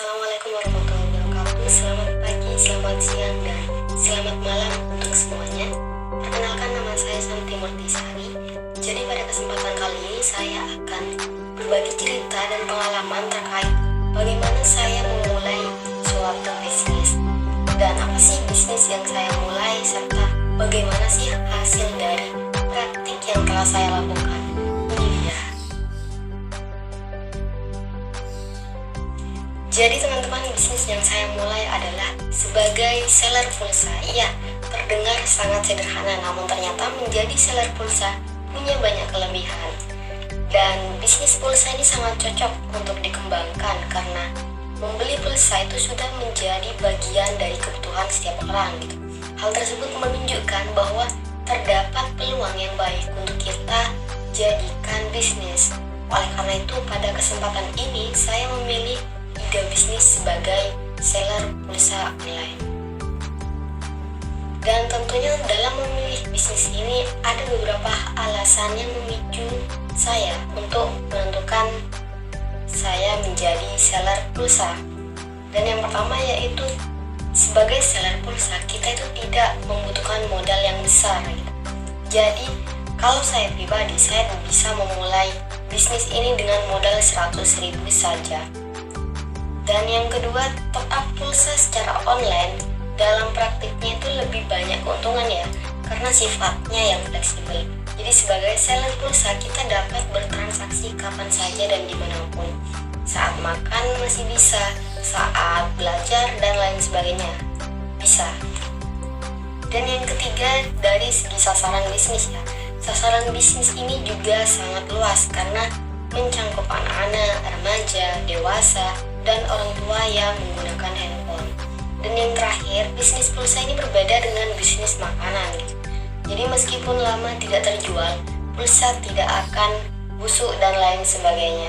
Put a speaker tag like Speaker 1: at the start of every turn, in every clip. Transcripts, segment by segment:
Speaker 1: Assalamualaikum warahmatullahi wabarakatuh. Selamat pagi, selamat siang, dan selamat malam untuk semuanya. Perkenalkan, nama saya Santi Murtisari. Jadi pada kesempatan kali ini saya akan berbagi cerita dan pengalaman terkait bagaimana saya memulai suatu bisnis, dan apa sih bisnis yang saya mulai, serta bagaimana sih hasil dari praktik yang telah saya lakukan. Jadi teman-teman, bisnis yang saya mulai adalah sebagai seller pulsa. Iya, terdengar sangat sederhana, namun ternyata menjadi seller pulsa punya banyak kelebihan. Dan bisnis pulsa ini sangat cocok untuk dikembangkan karena membeli pulsa itu sudah menjadi bagian dari kebutuhan setiap orang gitu. Hal tersebut menunjukkan bahwa terdapat peluang yang baik untuk kita jadikan bisnis. Oleh karena itu, pada kesempatan ini saya memilih ide bisnis sebagai seller pulsa online. Dan tentunya dalam memilih bisnis ini ada beberapa alasan yang memicu saya untuk menentukan saya menjadi seller pulsa. Dan yang pertama yaitu sebagai seller pulsa kita itu tidak membutuhkan modal yang besar gitu. Jadi kalau saya pribadi, saya bisa memulai bisnis ini dengan modal 100.000 saja. Dan yang kedua, top up pulsa secara online dalam praktiknya itu lebih banyak keuntungan ya, karena sifatnya yang fleksibel. Jadi sebagai seller pulsa kita dapat bertransaksi kapan saja dan dimanapun. Saat makan masih bisa, saat belajar dan lain sebagainya bisa. Dan yang ketiga, dari segi sasaran bisnis ya, sasaran bisnis ini juga sangat luas karena mencangkup anak-anak, remaja, dewasa, dan orang tua yang menggunakan handphone. Dan yang terakhir, bisnis pulsa ini berbeda dengan bisnis makanan. Jadi meskipun lama tidak terjual, pulsa tidak akan busuk dan lain sebagainya.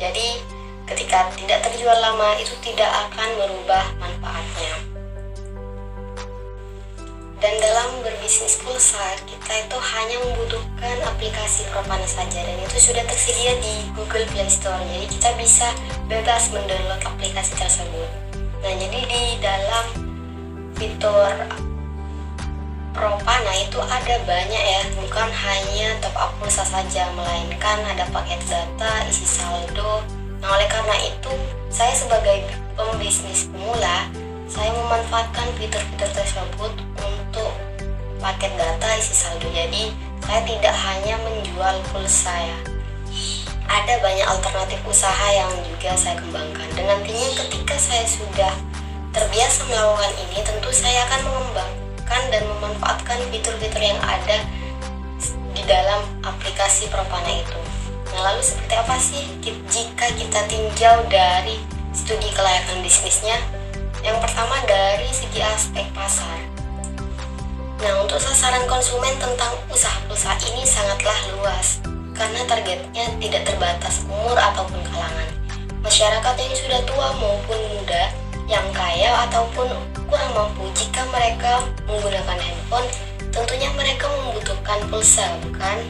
Speaker 1: Jadi ketika tidak terjual lama, itu tidak akan merubah manfaatnya. Dan dalam berbisnis pulsa, kita itu hanya membutuhkan aplikasi Propana saja, dan itu sudah tersedia di Google Play Store. Jadi kita bisa bebas mendownload aplikasi tersebut. Nah, jadi di dalam fitur Propana itu ada banyak ya, bukan hanya top up pulsa saja, melainkan ada paket data, isi saldo. Nah, oleh karena itu, saya sebagai pembisnis pemula, saya memanfaatkan fitur-fitur tersebut untuk paket data, isi saldo. Jadi saya tidak hanya menjual pulsa ya, ada banyak alternatif usaha yang juga saya kembangkan. Dan nantinya ketika saya sudah terbiasa melakukan ini, tentu saya akan mengembangkan dan memanfaatkan fitur-fitur yang ada di dalam aplikasi Propana itu. Nah, lalu seperti apa sih jika kita tinjau dari studi kelayakan bisnisnya? Yang pertama, dari segi aspek pasar. Nah, untuk sasaran konsumen tentang usaha pulsa ini sangatlah luas karena targetnya tidak terbatas umur ataupun kalangan. Masyarakat yang sudah tua maupun muda, yang kaya ataupun kurang mampu, jika mereka menggunakan handphone, tentunya mereka membutuhkan pulsa, bukan?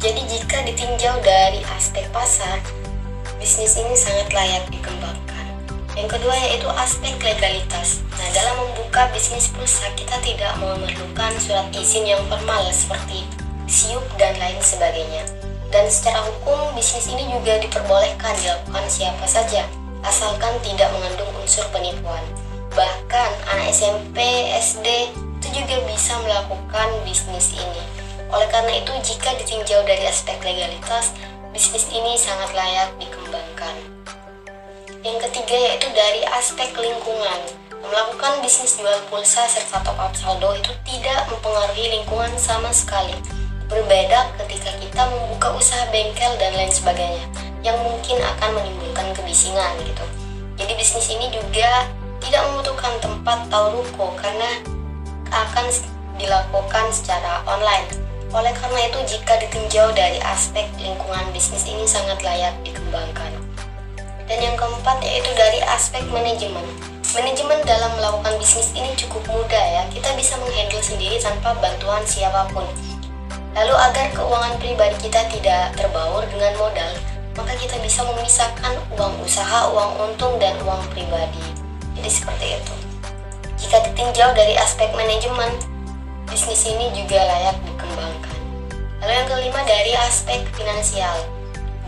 Speaker 1: Jadi jika ditinjau dari aspek pasar, bisnis ini sangat layak dikembangkan. Yang kedua yaitu aspek legalitas. Nah, dalam membuka bisnis pulsa kita tidak memerlukan surat izin yang formal seperti SIUP dan lain sebagainya. Dan secara hukum bisnis ini juga diperbolehkan dilakukan siapa saja, asalkan tidak mengandung unsur penipuan. Bahkan anak SMP, SD itu juga bisa melakukan bisnis ini. Oleh karena itu, jika ditinjau dari aspek legalitas, bisnis ini sangat layak dikembangkan. Yang ketiga yaitu dari aspek lingkungan. Melakukan bisnis jual pulsa serta top up saldo itu tidak mempengaruhi lingkungan sama sekali. Berbeda ketika kita membuka usaha bengkel dan lain sebagainya, yang mungkin akan menimbulkan kebisingan gitu. Jadi bisnis ini juga tidak membutuhkan tempat atau ruko karena akan dilakukan secara online. Oleh karena itu, jika ditinjau dari aspek lingkungan, bisnis ini sangat layak dikembangkan. Dan yang keempat yaitu dari aspek manajemen. Manajemen dalam melakukan bisnis ini cukup mudah ya. Kita bisa menghandle sendiri tanpa bantuan siapapun. Lalu agar keuangan pribadi kita tidak terbaur dengan modal, maka kita bisa memisahkan uang usaha, uang untung, dan uang pribadi. Jadi seperti itu. Jika ditinjau dari aspek manajemen, bisnis ini juga layak dikembangkan. Lalu yang kelima dari aspek finansial.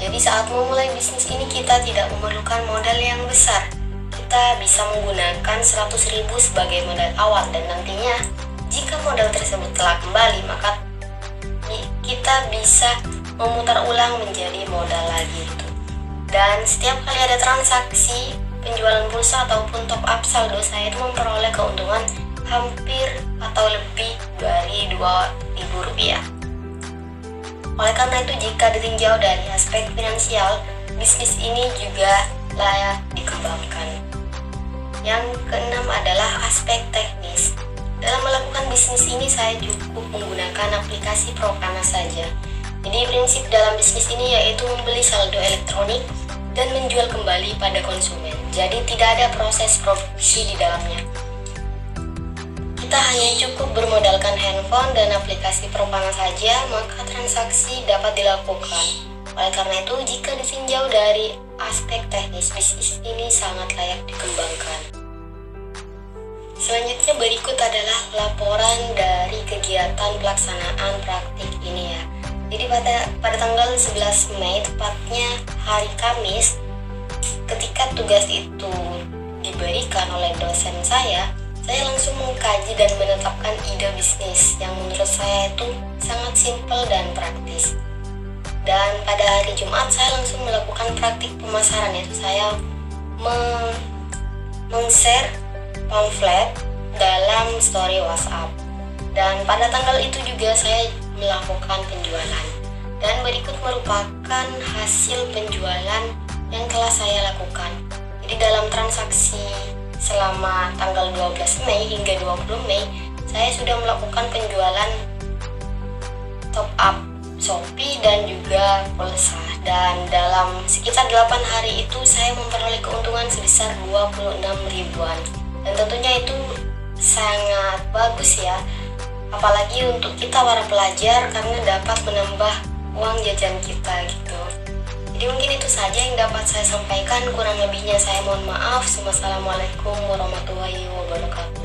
Speaker 1: Jadi saat memulai bisnis ini kita tidak memerlukan modal yang besar. Kita bisa menggunakan 100.000 sebagai modal awal, dan nantinya jika modal tersebut telah kembali, maka kita bisa memutar ulang menjadi modal lagi itu. Dan setiap kali ada transaksi penjualan pulsa ataupun top up saldo, saya itu memperoleh keuntungan hampir atau lebih dari Rp2.000. Oleh karena itu, jika ditinjau dari aspek finansial, bisnis ini juga layak dikembangkan. Yang keenam adalah aspek teknis. Dalam melakukan bisnis ini, saya cukup menggunakan aplikasi Propana saja. Jadi prinsip dalam bisnis ini yaitu membeli saldo elektronik dan menjual kembali pada konsumen. Jadi tidak ada proses produksi di dalamnya. Kita hanya cukup bermodalkan handphone dan aplikasi Propana saja, maka transaksi dapat dilakukan. Oleh karena itu, jika ditinjau dari aspek teknis, bisnis ini sangat layak dikembangkan. Selanjutnya berikut adalah laporan dari kegiatan pelaksanaan praktik ini ya. Jadi pada tanggal 11 Mei, tepatnya hari Kamis, ketika tugas itu diberikan oleh dosen saya langsung mengkaji dan menetapkan ide bisnis yang menurut saya itu sangat simpel dan praktis. Dan pada hari Jumat saya langsung melakukan praktik pemasaran, yaitu saya meng-share pamflet dalam story WhatsApp. Dan pada tanggal itu juga saya melakukan penjualan. Dan berikut merupakan hasil penjualan yang telah saya lakukan. Jadi dalam transaksi selama tanggal 12 Mei hingga 20 Mei, saya sudah melakukan penjualan top up Shopee dan juga pulsa. Dan dalam sekitar 8 hari itu saya memperoleh keuntungan sebesar 26 ribuan. Dan tentunya itu sangat bagus ya, apalagi untuk kita para pelajar karena dapat menambah uang jajan kita gitu. Jadi mungkin itu saja yang dapat saya sampaikan, kurang lebihnya saya mohon maaf. Wassalamualaikum warahmatullahi wabarakatuh.